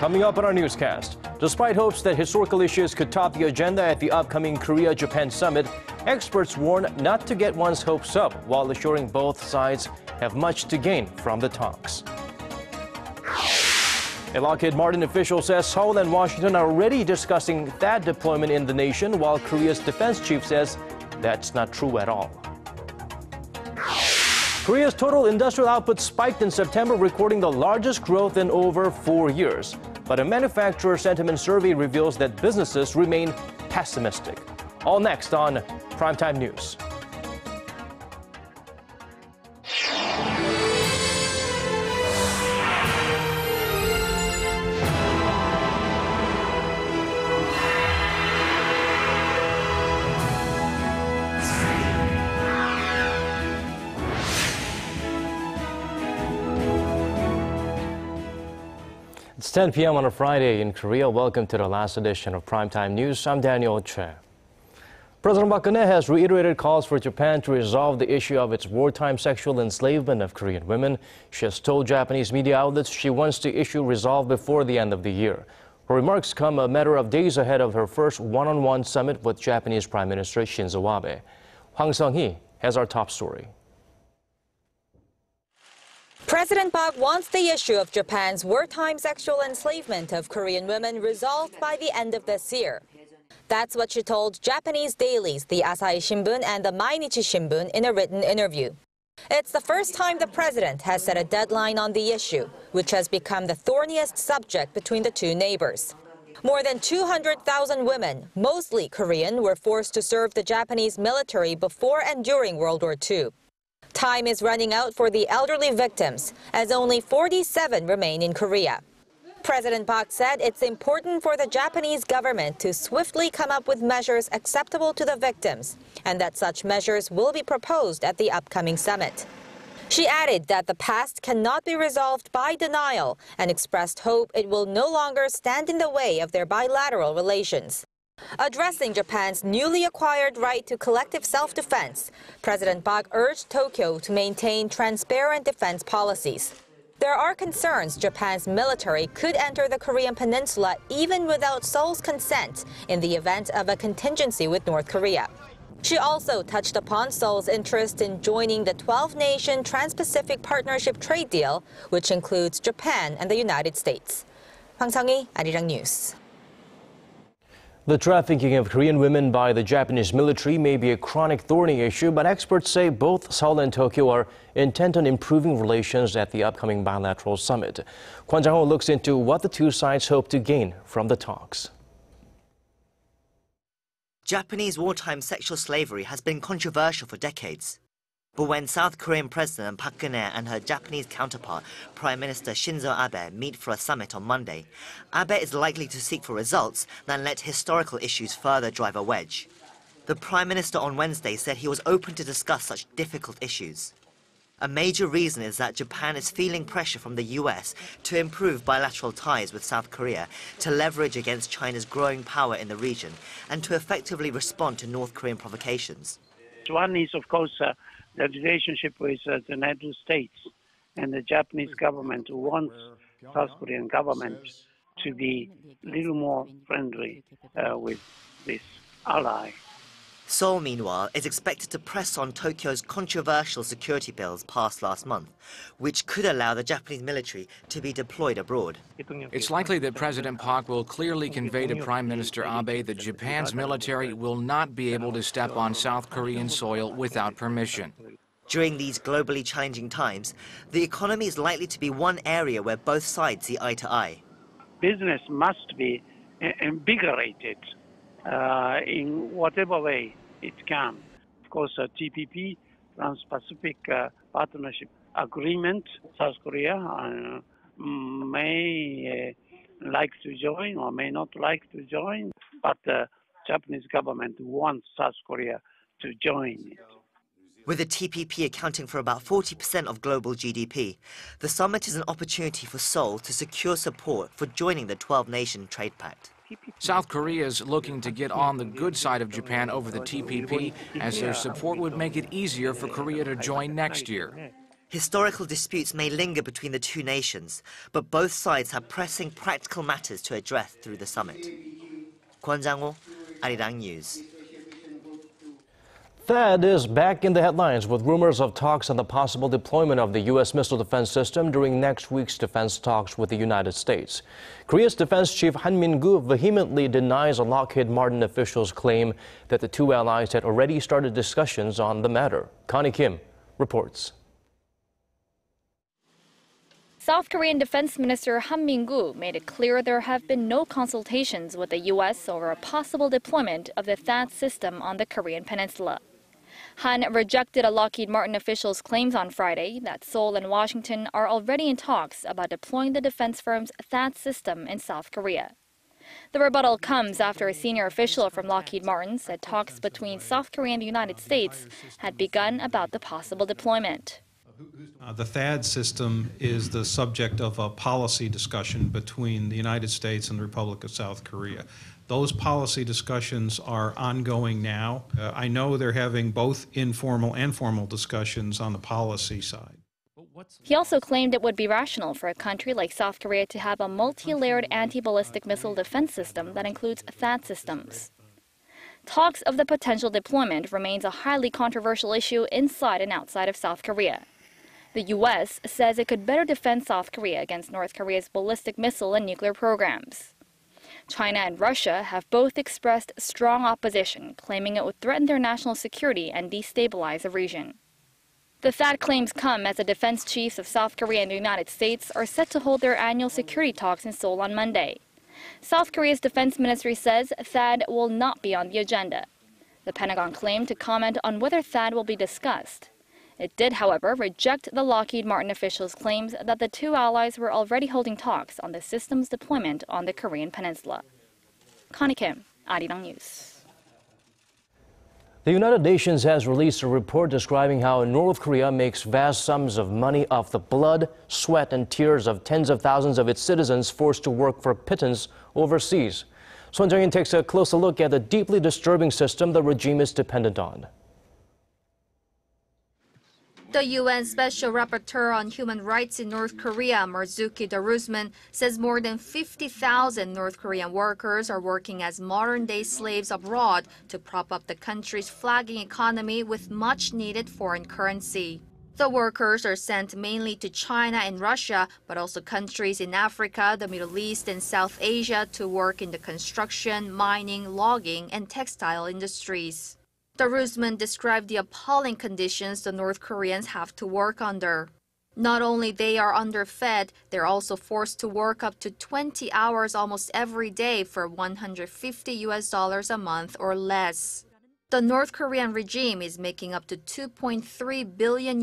Coming up on our newscast, despite hopes that historical issues could top the agenda at the upcoming Korea-Japan summit, experts warn not to get one's hopes up while assuring both sides have much to gain from the talks. A Lockheed Martin official says Seoul and Washington are already discussing THAAD deployment in the nation, while Korea's defense chief says that's not true at all. Korea's total industrial output spiked in September, recording the largest growth in over 4 years. But a manufacturer sentiment survey reveals that businesses remain pessimistic. All next on Primetime News. It's 10 p.m. on a Friday in Korea. Welcome to the last edition of Primetime News. I'm Daniel Choy. President Park Geun-hye has reiterated calls for Japan to resolve the issue of its wartime sexual enslavement of Korean women. She has told Japanese media outlets she wants to issue resolve before the end of the year. Her remarks come a matter of days ahead of her first one-on-one summit with Japanese Prime Minister Shinzo Abe. Hwang Sung-hee has our top story. President Park wants the issue of Japan's wartime sexual enslavement of Korean women resolved by the end of this year. That's what she told Japanese dailies, the Asahi Shimbun and the Mainichi Shimbun, in a written interview. It's the first time the president has set a deadline on the issue, which has become the thorniest subject between the two neighbors. More than 200,000 women, mostly Korean, were forced to serve the Japanese military before and during World War II. Time is running out for the elderly victims, as only 47 remain in Korea. President Park said it's important for the Japanese government to swiftly come up with measures acceptable to the victims, and that such measures will be proposed at the upcoming summit. She added that the past cannot be resolved by denial and expressed hope it will no longer stand in the way of their bilateral relations. Addressing Japan's newly acquired right to collective self-defense, President Park urged Tokyo to maintain transparent defense policies. There are concerns Japan's military could enter the Korean peninsula even without Seoul's consent in the event of a contingency with North Korea. She also touched upon Seoul's interest in joining the 12-nation Trans-Pacific Partnership trade deal, which includes Japan and the United States. Hwang Sung-hee, Arirang News. The trafficking of Korean women by the Japanese military may be a chronic thorny issue, but experts say both Seoul and Tokyo are intent on improving relations at the upcoming bilateral summit. Kwon Jang-ho looks into what the two sides hope to gain from the talks. Japanese wartime sexual slavery has been controversial for decades. But when South Korean President Park Geun-hye and her Japanese counterpart, Prime Minister Shinzo Abe, meet for a summit on Monday, Abe is likely to seek for results than let historical issues further drive a wedge. The Prime Minister on Wednesday said he was open to discuss such difficult issues. A major reason is that Japan is feeling pressure from the US to improve bilateral ties with South Korea, to leverage against China's growing power in the region, and to effectively respond to North Korean provocations. One is, of course, the relationship with the United States, and the Japanese government wants South Korean government to be a little more friendly with this ally. Seoul, meanwhile, is expected to press on Tokyo's controversial security bills passed last month, which could allow the Japanese military to be deployed abroad. It's likely that President Park will clearly convey to Prime Minister Abe that Japan's military will not be able to step on South Korean soil without permission. During these globally challenging times, the economy is likely to be one area where both sides see eye to eye. Business must be invigorated in whatever way it can. Of course, TPP, Trans-Pacific Partnership Agreement, South Korea may like to join or may not like to join, but the Japanese government wants South Korea to join it. With the TPP accounting for about 40% of global GDP, the summit is an opportunity for Seoul to secure support for joining the 12-nation trade pact. South Korea is looking to get on the good side of Japan over the TPP, as their support would make it easier for Korea to join next year. Historical disputes may linger between the two nations, but both sides have pressing practical matters to address through the summit. Kwon Jang-ho, Arirang News. THAAD is back in the headlines with rumors of talks on the possible deployment of the U.S. missile defense system during next week's defense talks with the United States. Korea's defense chief Han Min-gu vehemently denies a Lockheed Martin official's claim that the two allies had already started discussions on the matter. Connie Kim reports. South Korean Defense Minister Han Min-gu made it clear there have been no consultations with the U.S. over a possible deployment of the THAAD system on the Korean peninsula. Han rejected a Lockheed Martin official's claims on Friday that Seoul and Washington are already in talks about deploying the defense firm's THAAD system in South Korea. The rebuttal comes after a senior official from Lockheed Martin said talks between South Korea and the United States had begun about the possible deployment. The THAAD system is the subject of a policy discussion between the United States and the Republic of South Korea. Those policy discussions are ongoing now. I know they're having both informal and formal discussions on the policy side. He also claimed it would be rational for a country like South Korea to have a multi-layered anti-ballistic missile defense system that includes THAAD systems. Talks of the potential deployment remains a highly controversial issue inside and outside of South Korea. The U.S. says it could better defend South Korea against North Korea's ballistic missile and nuclear programs. China and Russia have both expressed strong opposition, claiming it would threaten their national security and destabilize the region. The THAAD claims come as the defense chiefs of South Korea and the United States are set to hold their annual security talks in Seoul on Monday. South Korea's defense ministry says THAAD will not be on the agenda. The Pentagon claimed to comment on whether THAAD will be discussed. It did, however, reject the Lockheed Martin official's claims that the two allies were already holding talks on the system's deployment on the Korean peninsula. Connie Kim, Arirang News. The United Nations has released a report describing how North Korea makes vast sums of money off the blood, sweat, and tears of tens of thousands of its citizens forced to work for pittance overseas. Son Jung-in takes a closer look at the deeply disturbing system the regime is dependent on. The UN Special Rapporteur on Human Rights in North Korea, Marzuki Darusman, says more than 50,000 North Korean workers are working as modern-day slaves abroad to prop up the country's flagging economy with much-needed foreign currency. The workers are sent mainly to China and Russia, but also countries in Africa, the Middle East, and South Asia to work in the construction, mining, logging, and textile industries. Darusman described the appalling conditions the North Koreans have to work under. Not only they are underfed, they're also forced to work up to 20 hours almost every day for $150 a month or less. The North Korean regime is making up to $2.3 billion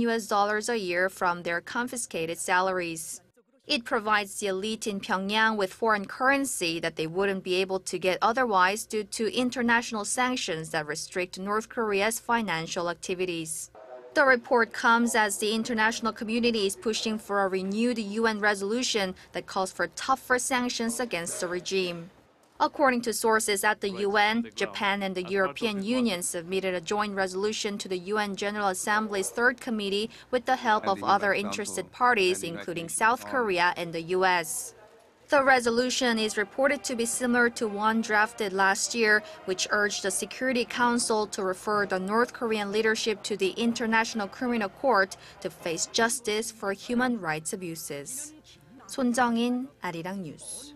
a year from their confiscated salaries. It provides the elite in Pyongyang with foreign currency that they wouldn't be able to get otherwise due to international sanctions that restrict North Korea's financial activities. The report comes as the international community is pushing for a renewed UN resolution that calls for tougher sanctions against the regime. According to sources at the UN, Japan and the European Union submitted a joint resolution to the UN General Assembly's Third Committee with the help of other interested parties, including South Korea and the US. The resolution is reported to be similar to one drafted last year, which urged the Security Council to refer the North Korean leadership to the International Criminal Court to face justice for human rights abuses. Son Jung-in, Arirang News.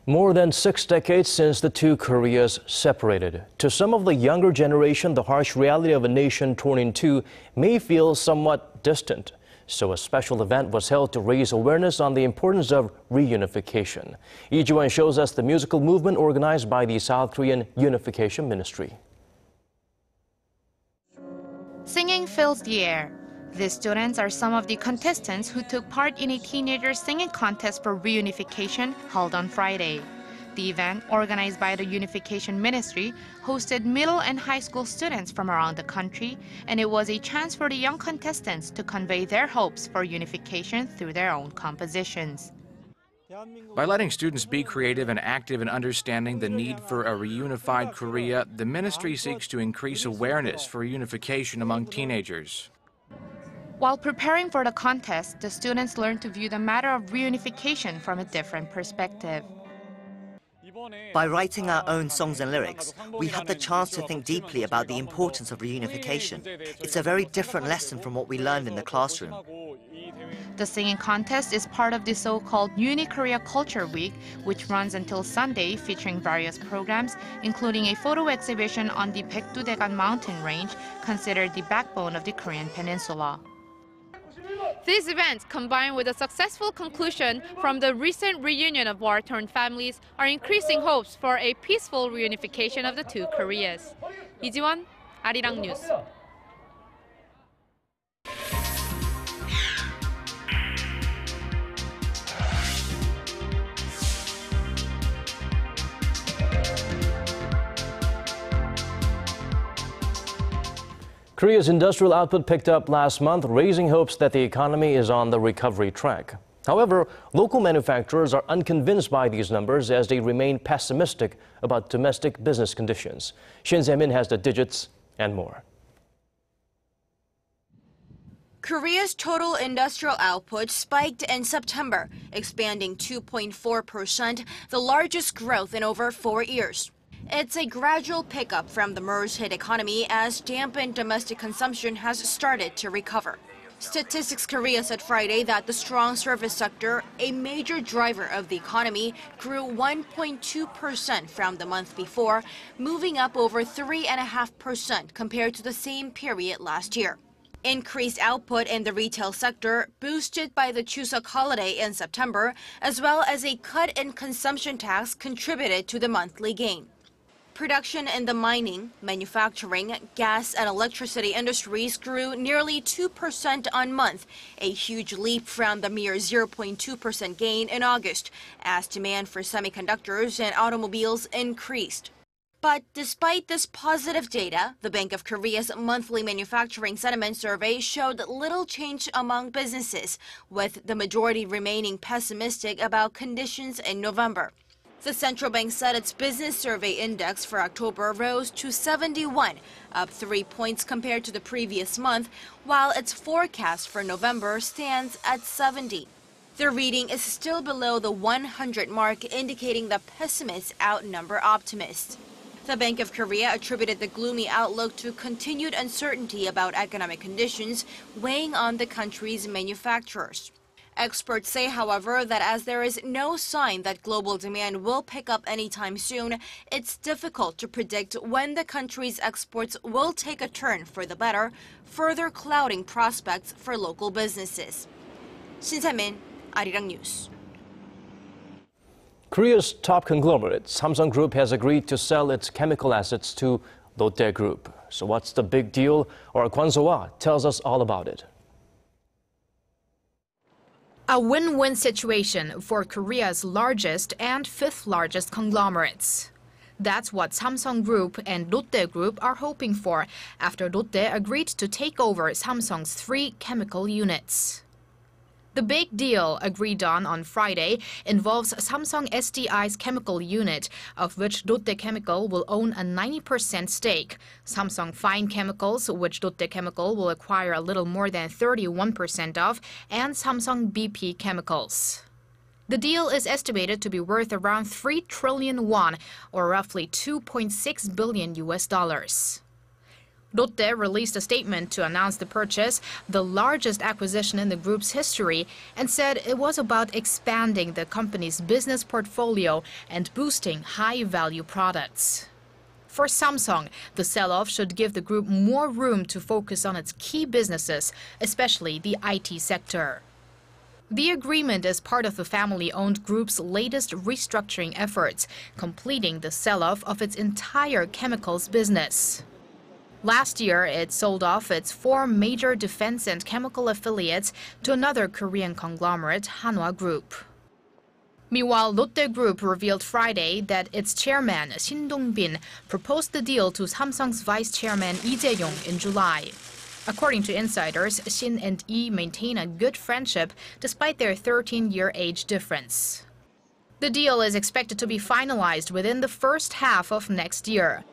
More than 6 decades since the two Koreas separated. To some of the younger generation, the harsh reality of a nation torn in two may feel somewhat distant. So a special event was held to raise awareness on the importance of reunification. Lee Ji-won shows us the musical movement organized by the South Korean Unification Ministry. Singing fills the air. These students are some of the contestants who took part in a teenager singing contest for reunification held on Friday. The event, organized by the Unification Ministry, hosted middle and high school students from around the country, and it was a chance for the young contestants to convey their hopes for unification through their own compositions. By letting students be creative and active in understanding the need for a reunified Korea, the ministry seeks to increase awareness for unification among teenagers. While preparing for the contest, the students learned to view the matter of reunification from a different perspective. By writing our own songs and lyrics, we had the chance to think deeply about the importance of reunification. It's a very different lesson from what we learned in the classroom. The singing contest is part of the so-called Uni-Korea Culture Week, which runs until Sunday, featuring various programs, including a photo exhibition on the Baekdudaegan mountain range, considered the backbone of the Korean peninsula. These events, combined with a successful conclusion from the recent reunion of war-torn families, are increasing hopes for a peaceful reunification of the two Koreas. 이지원, Arirang News. Korea's industrial output picked up last month, raising hopes that the economy is on the recovery track. However, local manufacturers are unconvinced by these numbers as they remain pessimistic about domestic business conditions. Shin Se-min has the digits and more. Korea's total industrial output spiked in September, expanding 2.4%, the largest growth in over 4 years. It's a gradual pickup from the MERS-hit economy as dampened domestic consumption has started to recover. Statistics Korea said Friday that the strong service sector, a major driver of the economy, grew 1.2% from the month before, moving up over 3.5% compared to the same period last year. Increased output in the retail sector, boosted by the Chuseok holiday in September, as well as a cut in consumption tax, contributed to the monthly gain. Production in the mining, manufacturing, gas and electricity industries grew nearly 2% on month, a huge leap from the mere 0.2% gain in August, as demand for semiconductors and automobiles increased. But despite this positive data, the Bank of Korea's monthly manufacturing sentiment survey showed little change among businesses, with the majority remaining pessimistic about conditions in November. The central bank said its business survey index for October rose to 71, up 3 points compared to the previous month, while its forecast for November stands at 70. The reading is still below the 100 mark, indicating that pessimists outnumber optimists. The Bank of Korea attributed the gloomy outlook to continued uncertainty about economic conditions weighing on the country's manufacturers. Experts say, however, that as there is no sign that global demand will pick up anytime soon, it's difficult to predict when the country's exports will take a turn for the better, further clouding prospects for local businesses. Shin Se-min, Arirang News. Korea's top conglomerate, Samsung Group, has agreed to sell its chemical assets to Lotte Group. So what's the big deal? Our Kwon So-ah tells us all about it. A win-win situation for Korea's largest and fifth largest conglomerates. That's what Samsung Group and Lotte Group are hoping for after Lotte agreed to take over Samsung's 3 chemical units. The big deal agreed on Friday involves Samsung SDI's chemical unit, of which Lotte Chemical will own a 90% stake, Samsung Fine Chemicals, which Lotte Chemical will acquire a little more than 31% of, and Samsung BP Chemicals. The deal is estimated to be worth around 3 trillion won, or roughly $2.6 billion. Lotte released a statement to announce the purchase, the largest acquisition in the group's history, and said it was about expanding the company's business portfolio and boosting high-value products. For Samsung, the sell-off should give the group more room to focus on its key businesses, especially the IT sector. The agreement is part of the family-owned group's latest restructuring efforts, completing the sell-off of its entire chemicals business. Last year, it sold off its 4 major defense and chemical affiliates to another Korean conglomerate, Hanwha Group. Meanwhile, Lotte Group revealed Friday that its chairman, Shin Dong-bin, proposed the deal to Samsung's vice chairman, Lee Jae-yong, in July. According to insiders, Shin and Lee maintain a good friendship despite their 13-year age difference. The deal is expected to be finalized within the first half of next year.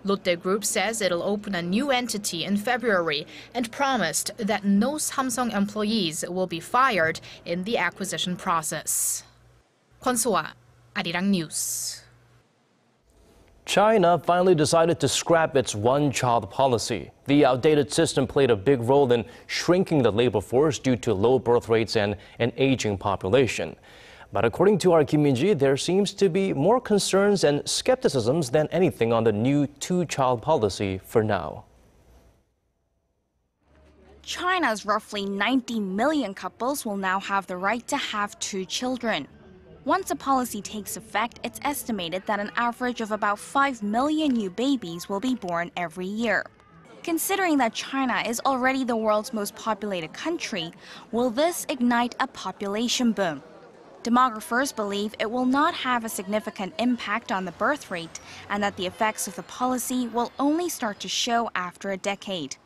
Lotte Group says it'll open a new entity in February and promised that no Samsung employees will be fired in the acquisition process. Kwon So-ah, Arirang News. China finally decided to scrap its one-child policy. The outdated system played a big role in shrinking the labor force due to low birth rates and an aging population. But according to our Kim Min-ji, there seems to be more concerns and skepticisms than anything on the new two-child policy for now. China's roughly 90 million couples will now have the right to have 2 children. Once a policy takes effect, it's estimated that an average of about 5 million new babies will be born every year. Considering that China is already the world's most populated country, will this ignite a population boom? Demographers believe it will not have a significant impact on the birth rate and that the effects of the policy will only start to show after a decade.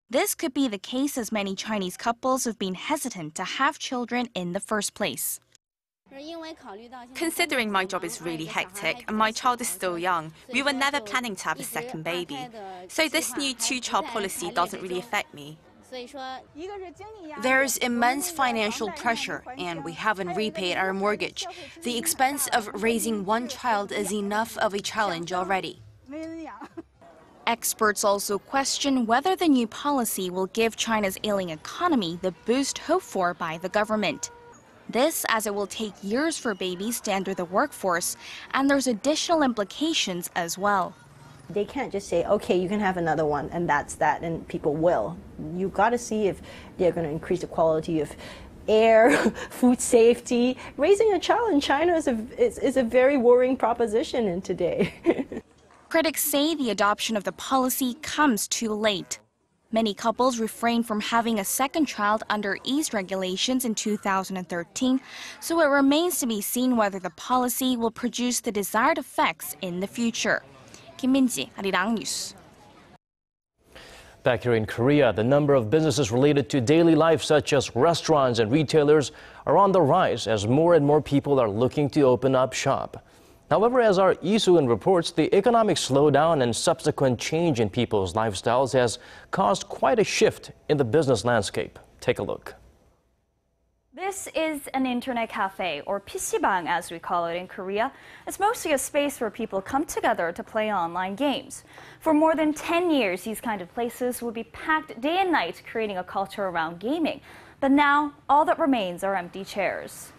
This could be the case as many Chinese couples have been hesitant to have children in the first place. Considering my job is really hectic and my child is still young, we were never planning to have a second baby. So this new two-child policy doesn't really affect me. There's immense financial pressure, and we haven't repaid our mortgage. The expense of raising one child is enough of a challenge already. Experts also question whether the new policy will give China's ailing economy the boost hoped for by the government. This as it will take years for babies to enter the workforce, and there's additional implications as well. They can't just say, okay, you can have another one, and that's that, and people will. You've got to see if they're going to increase the quality of air, food safety. Raising a child in China is a very worrying proposition in today. Critics say the adoption of the policy comes too late. Many couples refrained from having a second child under ease regulations in 2013, so it remains to be seen whether the policy will produce the desired effects in the future. Kim Min-ji, Arirang News. Back here in Korea, the number of businesses related to daily life, such as restaurants and retailers, are on the rise as more and more people are looking to open up shop. However, as our Lee Soo-eun reports, the economic slowdown and subsequent change in people's lifestyles has caused quite a shift in the business landscape. Take a look. This is an internet cafe, or PC방 as we call it in Korea. It's mostly a space where people come together to play online games. For more than 10 years, these kind of places would be packed day and night, creating a culture around gaming. But now, all that remains are empty chairs.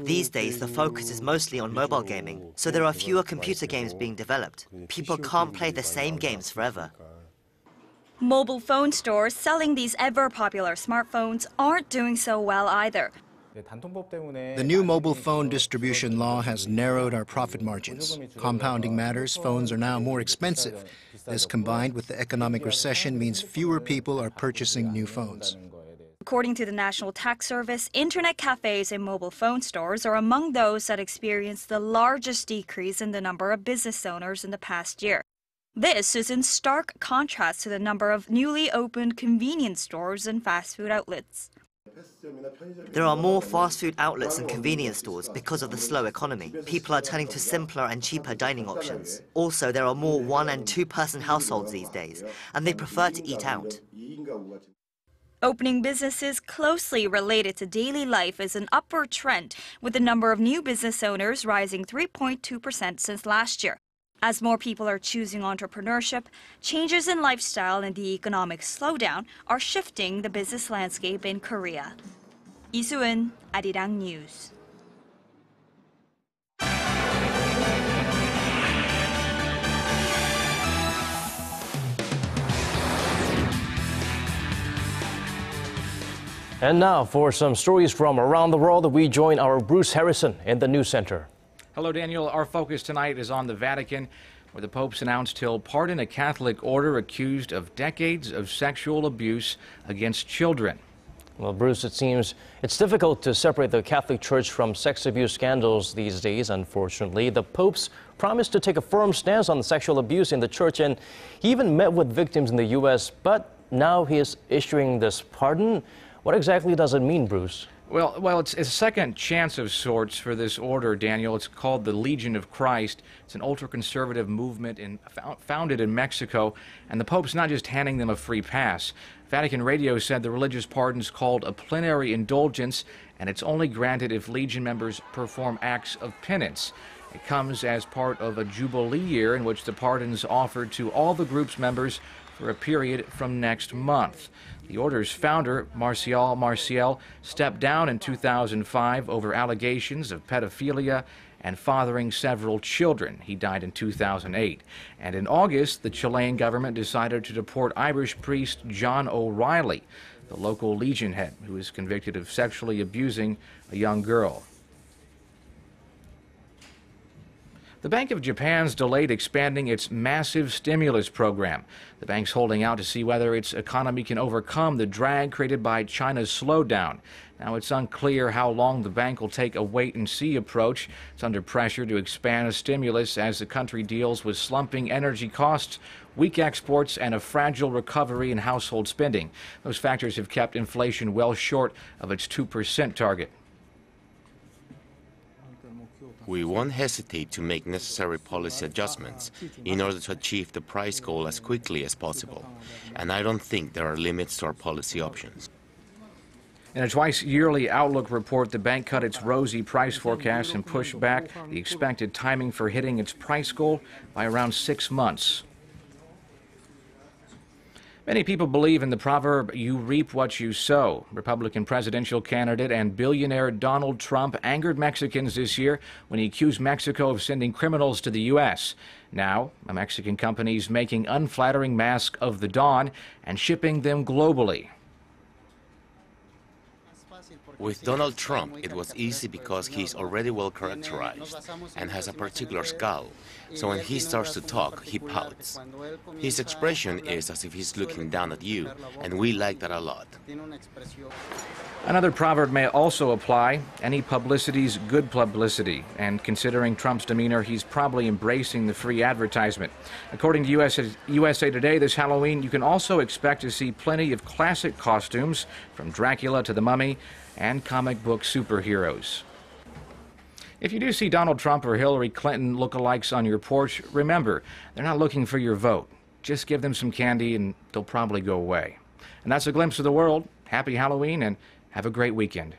These days, the focus is mostly on mobile gaming, so there are fewer computer games being developed. People can't play the same games forever. Mobile phone stores selling these ever-popular smartphones aren't doing so well either. The new mobile phone distribution law has narrowed our profit margins. Compounding matters, phones are now more expensive. This, combined with the economic recession, means fewer people are purchasing new phones. According to the National Tax Service, internet cafes and mobile phone stores are among those that experienced the largest decrease in the number of business owners in the past year. This is in stark contrast to the number of newly opened convenience stores and fast food outlets. There are more fast food outlets and convenience stores because of the slow economy. People are turning to simpler and cheaper dining options. Also, there are more one- and two-person households these days, and they prefer to eat out. Opening businesses closely related to daily life is an upward trend, with the number of new business owners rising 3.2% since last year. As more people are choosing entrepreneurship, changes in lifestyle and the economic slowdown are shifting the business landscape in Korea. Lee Soo-eun, Arirang News. And now for some stories from around the world, we join our Bruce Harrison in the News Center. Hello, Daniel. Our focus tonight is on the Vatican, where the Pope's announced he'll pardon a Catholic order accused of decades of sexual abuse against children. Well, Bruce, it seems it's difficult to separate the Catholic Church from sex abuse scandals these days, unfortunately. The Pope's promised to take a firm stance on sexual abuse in the Church, and he even met with victims in the U.S., but now he is issuing this pardon. What exactly does it mean, Bruce? Well, it's a second chance of sorts for this order, Daniel. It's called the Legion of Christ. It's an ultra-conservative movement founded in Mexico, and the Pope's not just handing them a free pass. Vatican Radio said the religious pardon's called a plenary indulgence, and it's only granted if Legion members perform acts of penance. It comes as part of a jubilee year in which the pardon's offered to all the group's members for a period from next month. The order's founder, Marcial, stepped down in 2005 over allegations of pedophilia and fathering several children. He died in 2008. And in August, the Chilean government decided to deport Irish priest John O'Reilly, the local Legion head, who was convicted of sexually abusing a young girl. The Bank of Japan's delayed expanding its massive stimulus program. The bank's holding out to see whether its economy can overcome the drag created by China's slowdown. Now, it's unclear how long the bank will take a wait-and-see approach. It's under pressure to expand a stimulus as the country deals with slumping energy costs, weak exports, and a fragile recovery in household spending. Those factors have kept inflation well short of its 2% target. We won't hesitate to make necessary policy adjustments in order to achieve the price goal as quickly as possible. And I don't think there are limits to our policy options. In a twice-yearly outlook report, the bank cut its rosy price forecast and pushed back the expected timing for hitting its price goal by around 6 months. Many people believe in the proverb, you reap what you sow. Republican presidential candidate and billionaire Donald Trump angered Mexicans this year when he accused Mexico of sending criminals to the U.S. Now, a Mexican company is making unflattering masks of the Don and shipping them globally. With Donald Trump, it was easy because he's already well characterized and has a particular scowl. So when he starts to talk, he pouts. His expression is as if he's looking down at you, and we like that a lot. Another proverb may also apply. Any publicity's good publicity. And considering Trump's demeanor, he's probably embracing the free advertisement. According to USA Today, this Halloween, you can also expect to see plenty of classic costumes, from Dracula to the Mummy, and comic book superheroes. If you do see Donald Trump or Hillary Clinton lookalikes on your porch, remember, they're not looking for your vote. Just give them some candy and they'll probably go away. And that's a glimpse of the world. Happy Halloween and have a great weekend.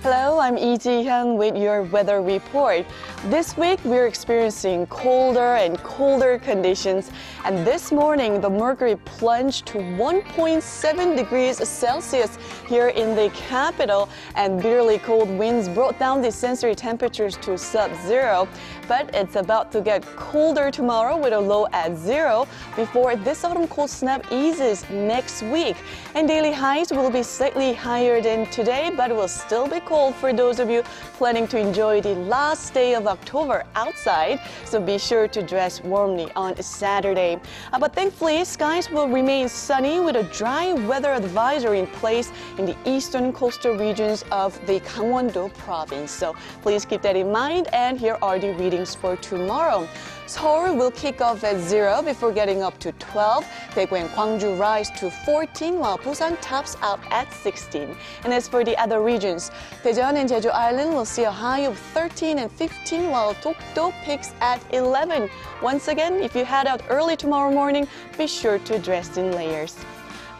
Hello, I'm Lee Ji-hyun with your weather report. This week we're experiencing colder and colder conditions, and this morning the mercury plunged to 1.7 degrees Celsius here in the capital, and bitterly cold winds brought down the sensory temperatures to sub-zero. But it's about to get colder tomorrow with a low at 0 before this autumn cold snap eases next week. And daily highs will be slightly higher than today, but it will still be cold for those of you planning to enjoy the last day of October outside. So be sure to dress warmly on Saturday. But thankfully, skies will remain sunny with a dry weather advisory in place in the eastern coastal regions of the Gangwon-do province. So please keep that in mind, and here are the readings for tomorrow. Seoul will kick off at 0 before getting up to 12. Daegu and Gwangju rise to 14, while Busan tops out at 16. And as for the other regions, Daejeon and Jeju Island will see a high of 13 and 15, while Dokdo peaks at 11. Once again, if you head out early tomorrow morning, be sure to dress in layers.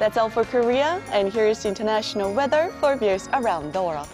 That's all for Korea, and here's international weather for viewers around the world.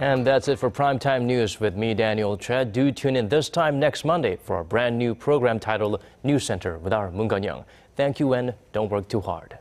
And that's it for Primetime News with me, Daniel Choy. Do tune in this time next Monday for a brand new program titled News Center with our Moon Geun-hye. Thank you and don't work too hard.